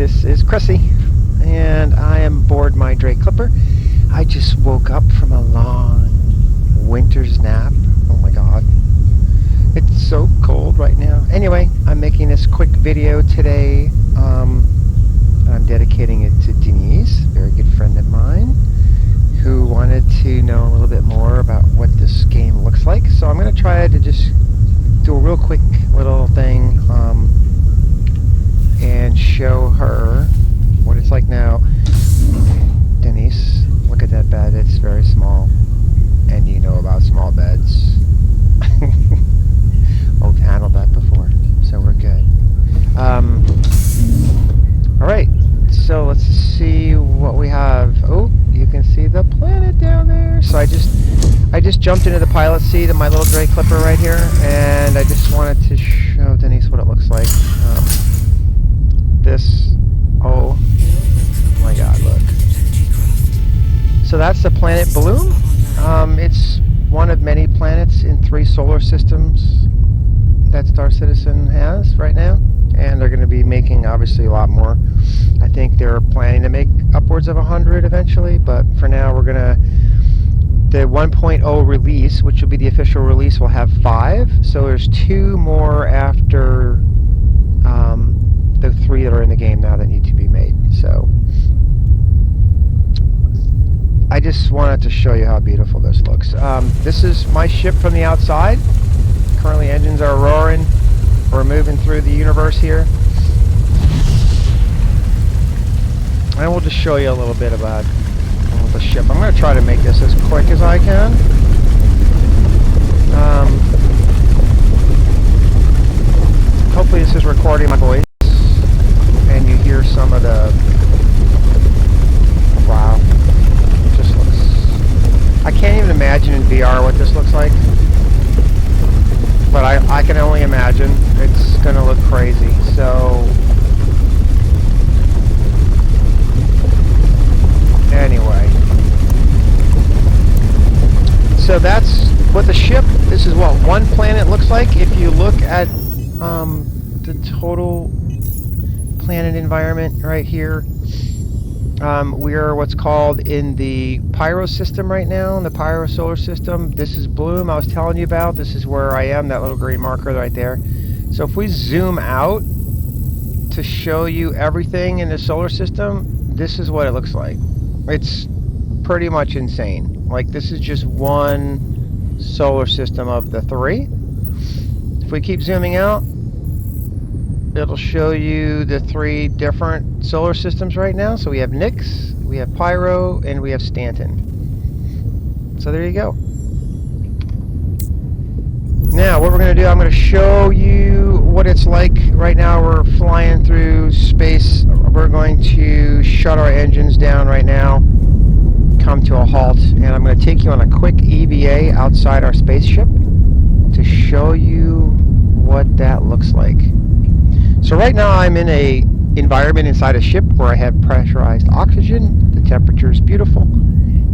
This is Cressy, and I am aboard my Drake Clipper. I just woke up from a long winter's nap. Oh my god. It's so cold right now. Anyway, I'm making this quick video today. I'm dedicating it to Denise, a very good friend of mine, who wanted to know a little bit more about what this game looks like. So I'm going to try to just do a real quick little thing and show her what it's like now. Denise, look at that bed. It's very small, and you know about small beds. We've handled that before, so we're good. Alright, so let's see what we have. Oh, you can see the planet down there. So I just jumped into the pilot seat of my little Drake Clipper right here, and I just wanted to show Denise what it looks like. Oh my god, look. So that's the planet Bloom. It's one of many planets in 3 solar systems that Star Citizen has right now, and they're going to be making obviously a lot more. I think they're planning to make upwards of 100 eventually, but for now we're going to, the 1.0 release, which will be the official release, will have 5, so there's 2 more after the 3 that are in the game now that need to be made. So I just wanted to show you how beautiful this looks. This is my ship from the outside. Currently engines are roaring. We're moving through the universe here. And we'll just show you a little bit about the ship. I'm going to try to make this as quick as I can. Hopefully this is recording my voice and you hear some of the... Wow. It just looks... I can't even imagine in VR what this looks like. But I can only imagine. It's going to look crazy. So... Anyway. So that's what the ship... This is what one planet looks like. If you look at the total planet environment right here, we are what's called in the Pyro system right now, in the Pyro solar system. This is Bloom I was telling you about. This is where I am, that little green marker right there. So if we zoom out to show you everything in the solar system, this is what it looks like. It's pretty much insane. Like, this is just one solar system of the 3. If we keep zooming out, it'll show you the 3 different solar systems right now. So we have Nix, we have Pyro, and we have Stanton. So there you go. Now what we're going to do, I'm going to show you what it's like right now. We're flying through space. We're going to shut our engines down right now, come to a halt, and I'm going to take you on a quick EVA outside our spaceship to show you what that looks like. So right now I'm in a environment inside a ship where I have pressurized oxygen. The temperature is beautiful,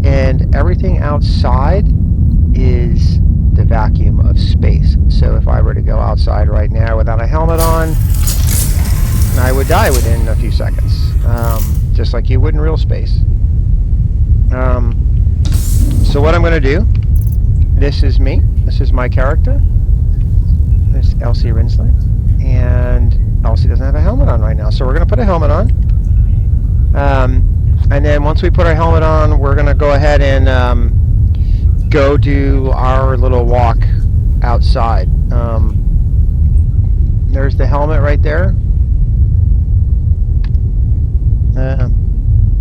and everything outside is the vacuum of space. So if I were to go outside right now without a helmet on, I would die within a few seconds, just like you would in real space. So what I'm going to do, this is me, this is my character, this is Elsie Rinsler, and Elsie doesn't have a helmet on right now, so we're going to put a helmet on. And then once we put our helmet on, we're going to go ahead and go do our little walk outside. There's the helmet right there.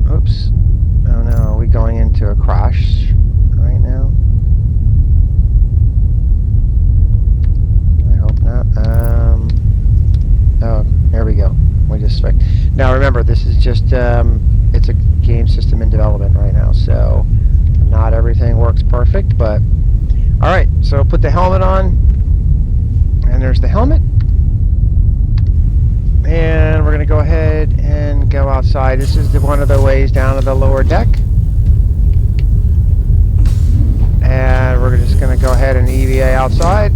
Oops. Oh no, are we going into a crash right now? I hope not. Oh, there we go. We just... Now remember, this is just, it's a game system in development right now, so not everything works perfect, but... Alright, so put the helmet on, and there's the helmet. And we're going to go ahead and go outside. This is one of the ways down to the lower deck. And we're just going to go ahead and EVA outside.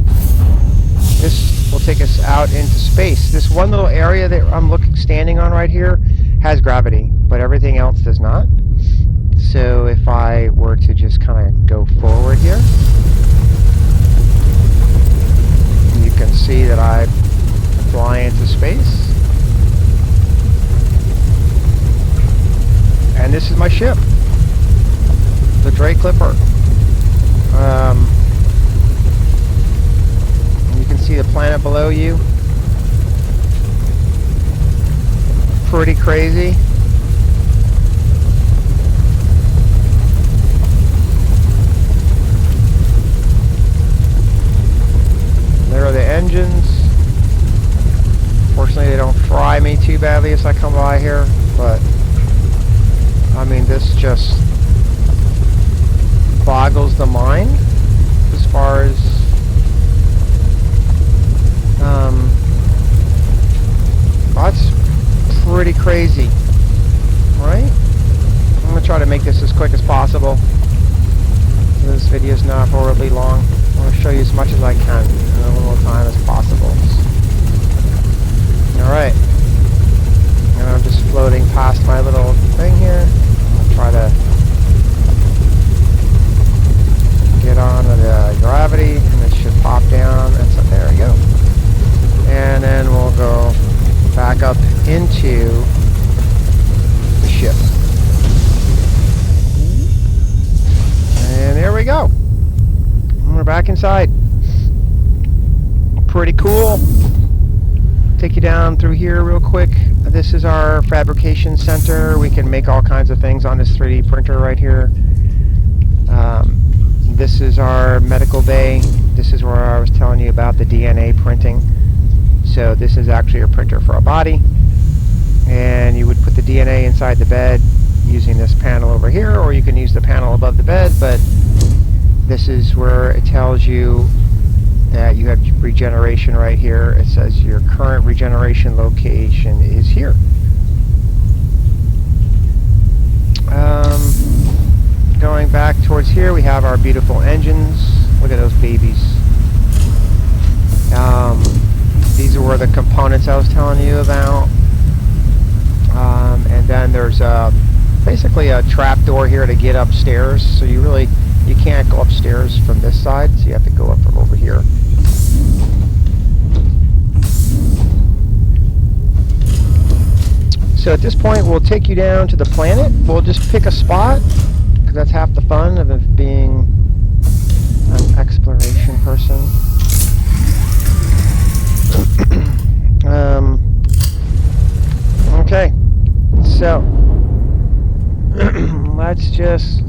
This will take us out into space. This one little area that I'm standing on right here has gravity, but everything else does not. So if I were to just kind of go forward here, you can see that I fly into space. And this is my ship, the Drake Clipper. And you can see the planet below you. Pretty crazy. There are the engines. Fortunately, they don't fry me too badly as I come by here, but I mean, this just boggles the mind as far as that's pretty crazy, right? I'm gonna try to make this as quick as possible. This video is not horribly long. I want to show you as much as I can in a little time as possible. Alright. And I'm just floating past my little thing here. I'll try to get on the gravity, and it should pop down. And so there we go. And then we'll go back up into the ship. And there we go. We're back inside. Pretty cool. Take you down through here real quick. This is our fabrication center. We can make all kinds of things on this 3D printer right here. This is our medical bay. This is where I was telling you about the DNA printing. So this is actually a printer for a body. And you would put the DNA inside the bed using this panel over here, or you can use the panel above the bed, but this is where it tells you that you have regeneration right here. It says your current regeneration location is here. Going back towards here, we have our beautiful engines. Look at those babies. These were the components I was telling you about. And then there's basically a trap door here to get upstairs. So you can't go upstairs from this side, so you have to go up from over here. So at this point, we'll take you down to the planet. We'll just pick a spot, because that's half the fun of it being an exploration person. Okay, so let's just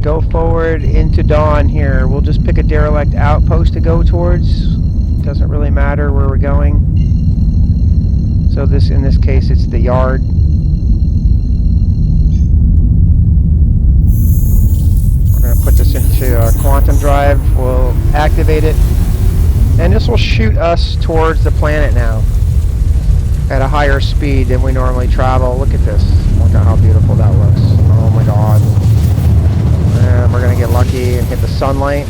go forward into dawn here. We'll just pick a derelict outpost to go towards. Doesn't really matter where we're going. So in this case, it's the yard. We're going to put this into a quantum drive. We'll activate it. And this will shoot us towards the planet now at a higher speed than we normally travel. Look at this. Look at how beautiful that looks. Oh my god. And we're going to get lucky and hit the sunlight.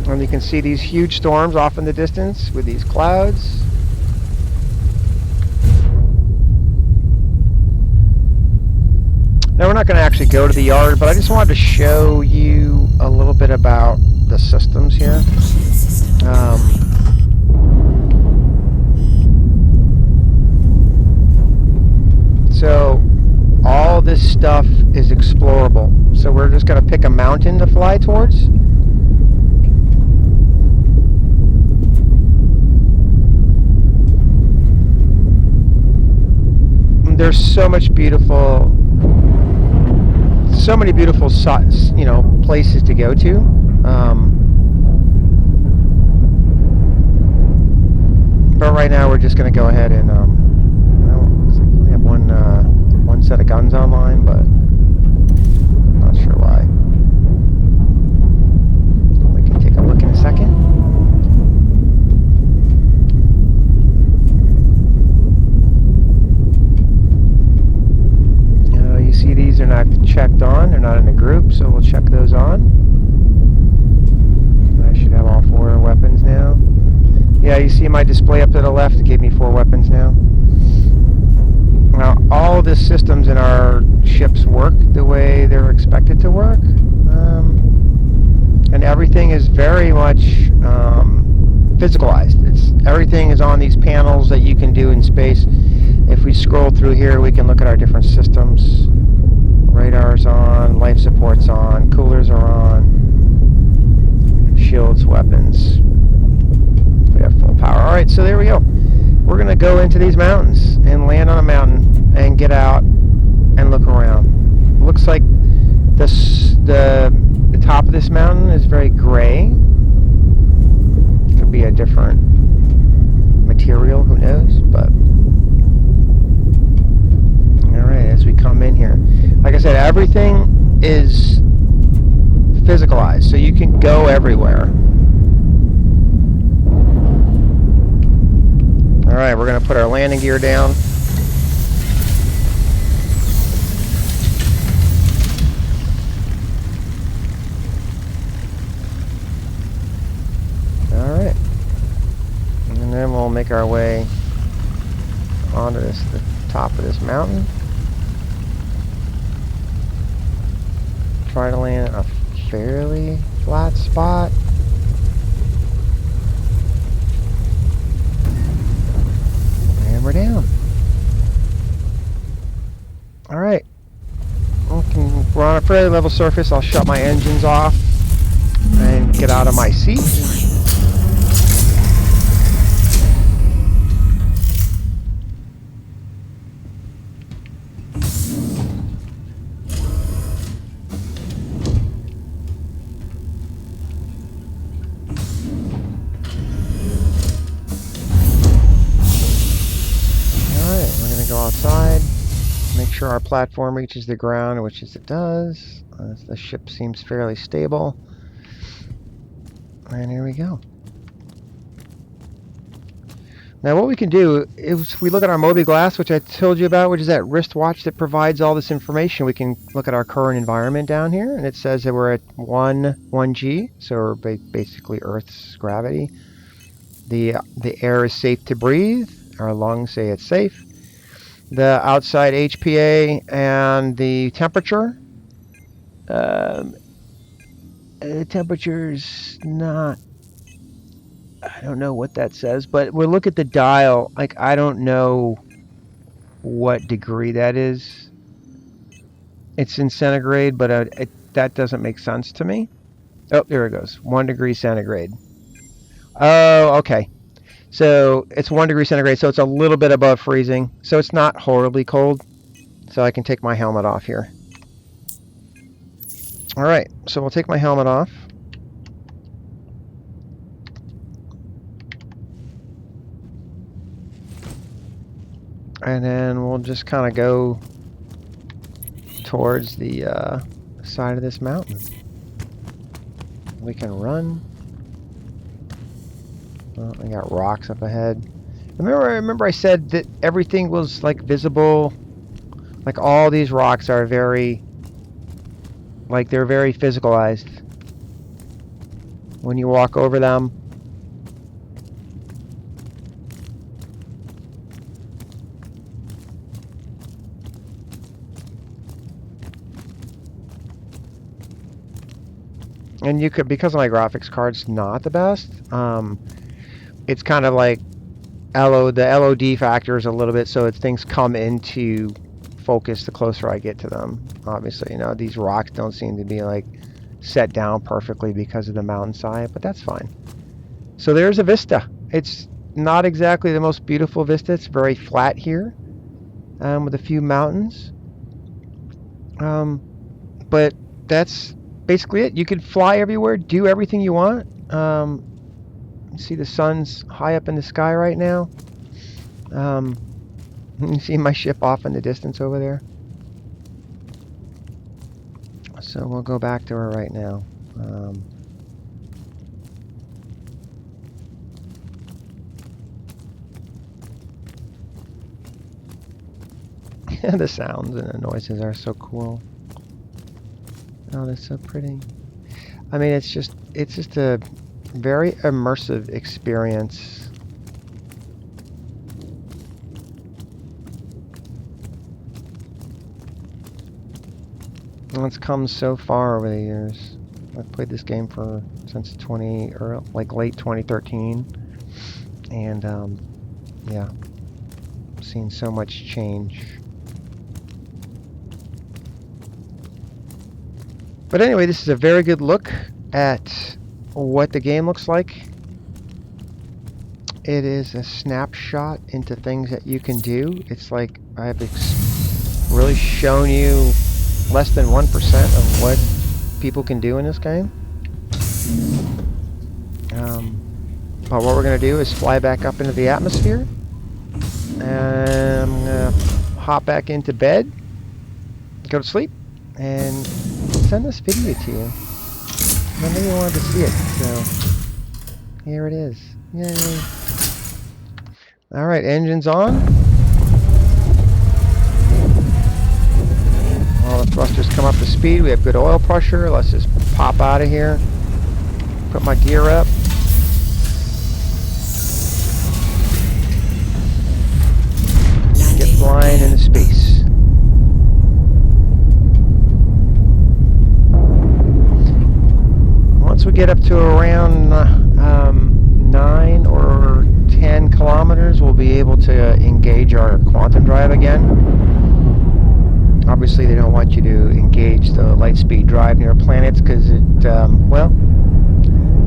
And you can see these huge storms off in the distance with these clouds. Now we're not going to actually go to the yard, but I just wanted to show you a little bit about the systems here. So all this stuff is explorable. So we're just going to pick a mountain to fly towards. There's so many beautiful places to go to. But right now we're just going to go ahead and looks like we have one set of guns online, but I'm not sure why. We can take a look in a second. You see these are not checked on, they're not in a group, so we'll check those on. I should have all 4 weapons now. Yeah, you see my display up to the left, it gave me 4 weapons now. Now, all all the systems in our ships work the way they're expected to work. And everything is very much physicalized. Everything is on these panels that you can do in space. If we scroll through here, we can look at our different systems. Radar's on, life support's on, coolers are on, shields, weapons. We have full power. Alright, so there we go. We're going to go into these mountains and land on a mountain and get out and look around. Looks like the top of this mountain is very gray. Could be a different material, who knows, but alright, as we come in here, like I said, everything is physicalized, so you can go everywhere. Alright, we're going to put our landing gear down. Alright. And then we'll make our way onto the top of this mountain. Try to land in a fairly flat spot. And we're down. Alright. We're on a fairly level surface. I'll shut my engines off and get out of my seat. Outside, make sure our platform reaches the ground, which is it does. The ship seems fairly stable. And here we go. Now what we can do is we look at our Moby Glass, which I told you about, which is that wristwatch that provides all this information. We can look at our current environment down here, and it says that we're at 1G, so we're basically Earth's gravity. The air is safe to breathe. Our lungs say it's safe. The outside HPA and the temperature. The temperature's not, I don't know what that says, but we'll look at the dial. Like, I don't know what degree that is. It's in centigrade, but that doesn't make sense to me. Oh, there it goes. 1 degree centigrade. Oh, okay. So it's 1 degree centigrade, so it's a little bit above freezing. So it's not horribly cold. So I can take my helmet off here. Alright, so we'll take my helmet off. And then we'll just kind of go towards the side of this mountain. We can run. Oh, I got rocks up ahead. Remember I said that everything was like visible. Like all these rocks are very, like they're very physicalized. When you walk over them. And you could, because my graphics card's not the best, it's kind of like the LOD factor is a little bit, so things come into focus the closer I get to them. Obviously, you know, these rocks don't seem to be like set down perfectly because of the mountainside, but that's fine. So there's a vista. It's not exactly the most beautiful vista. It's very flat here, with a few mountains. But that's basically it. You could fly everywhere, do everything you want. See the sun's high up in the sky right now. You see my ship off in the distance over there. So we'll go back to her right now. The sounds and the noises are so cool. Oh, that's so pretty. I mean, it's just a very immersive experience. And it's come so far over the years. I've played this game since like late 2013, and yeah, seen so much change. But anyway, this is a very good look at what the game looks like. It is a snapshot into things that you can do. It's like I've really shown you less than 1% of what people can do in this game. But what we're going to do is fly back up into the atmosphere. And I'm going to hop back into bed, go to sleep, and send this video to you. I know you wanted to see it, so here it is. Yay. Alright, engines on. All the thrusters come up to speed. We have good oil pressure. Let's just pop out of here. Put my gear up. Get flying into space. Once we get up to around 9 or 10 kilometers, we'll be able to engage our quantum drive again. Obviously, they don't want you to engage the light speed drive near planets because it, well,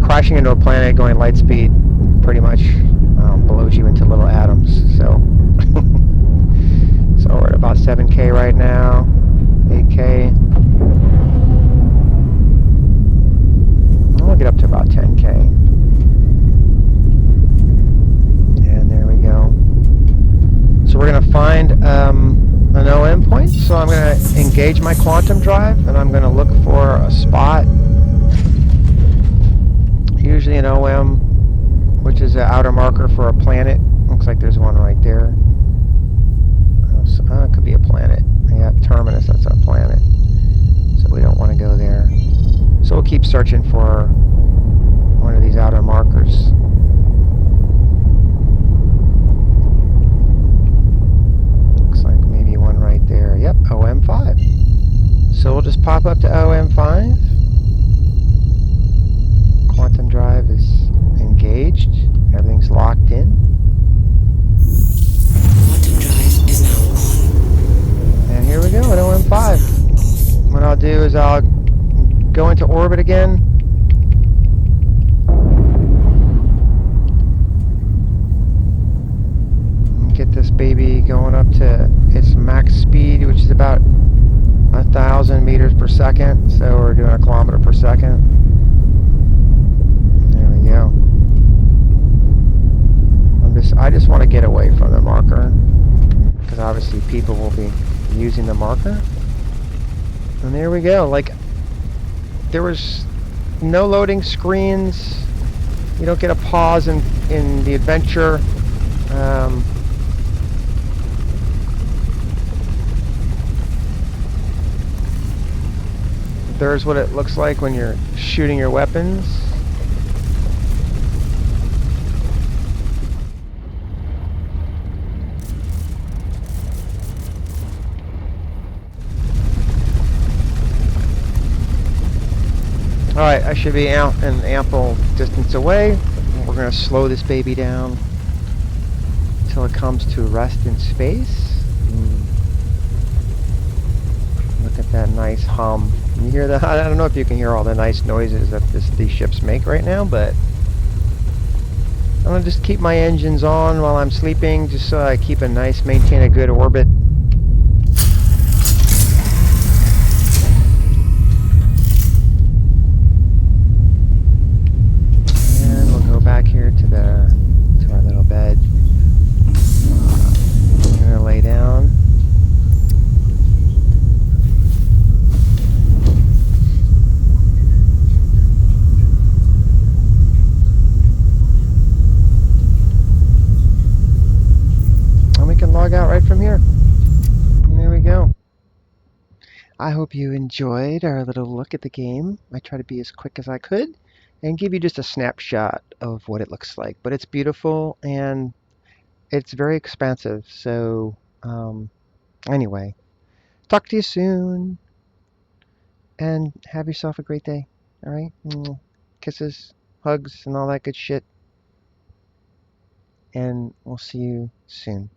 crashing into a planet going light speed pretty much blows you into little atoms. So, so we're at about 7K right now, 8K. We'll get up to about 10K. And there we go. So we're going to find an OM point. So I'm going to engage my quantum drive, and I'm going to look for a spot, usually an OM, which is an outer marker for a planet. Looks like there's one right there. It could be a planet. Yeah, Terminus, that's a planet. So we don't want to go there. So we'll keep searching for one of these outer markers. Looks like maybe one right there. Yep, OM5. So we'll just pop up to OM5. Quantum drive is engaged. Everything's locked in. Quantum drive is now on. And here we go at OM5. What I'll do is I'll go into orbit again. And get this baby going up to its max speed, which is about 1,000 meters per second. So we're doing a kilometer per second. There we go. I just want to get away from the marker, because obviously people will be using the marker. And there we go. Like, there was no loading screens. You don't get a pause in the adventure. There's what it looks like when you're shooting your weapons. Alright, I should be out an ample distance away. We're going to slow this baby down until it comes to rest in space. Look at that nice hum. You hear that? I don't know if you can hear all the nice noises that these ships make right now, but I'm going to just keep my engines on while I'm sleeping, just so I maintain a good orbit. Back here to our little bed. I'm gonna lay down. And we can log out right from here. And there we go. I hope you enjoyed our little look at the game. I tried to be as quick as I could and give you just a snapshot of what it looks like. But it's beautiful and it's very expansive. So anyway, talk to you soon. and have yourself a great day. All right? Kisses, hugs, and all that good shit. And we'll see you soon.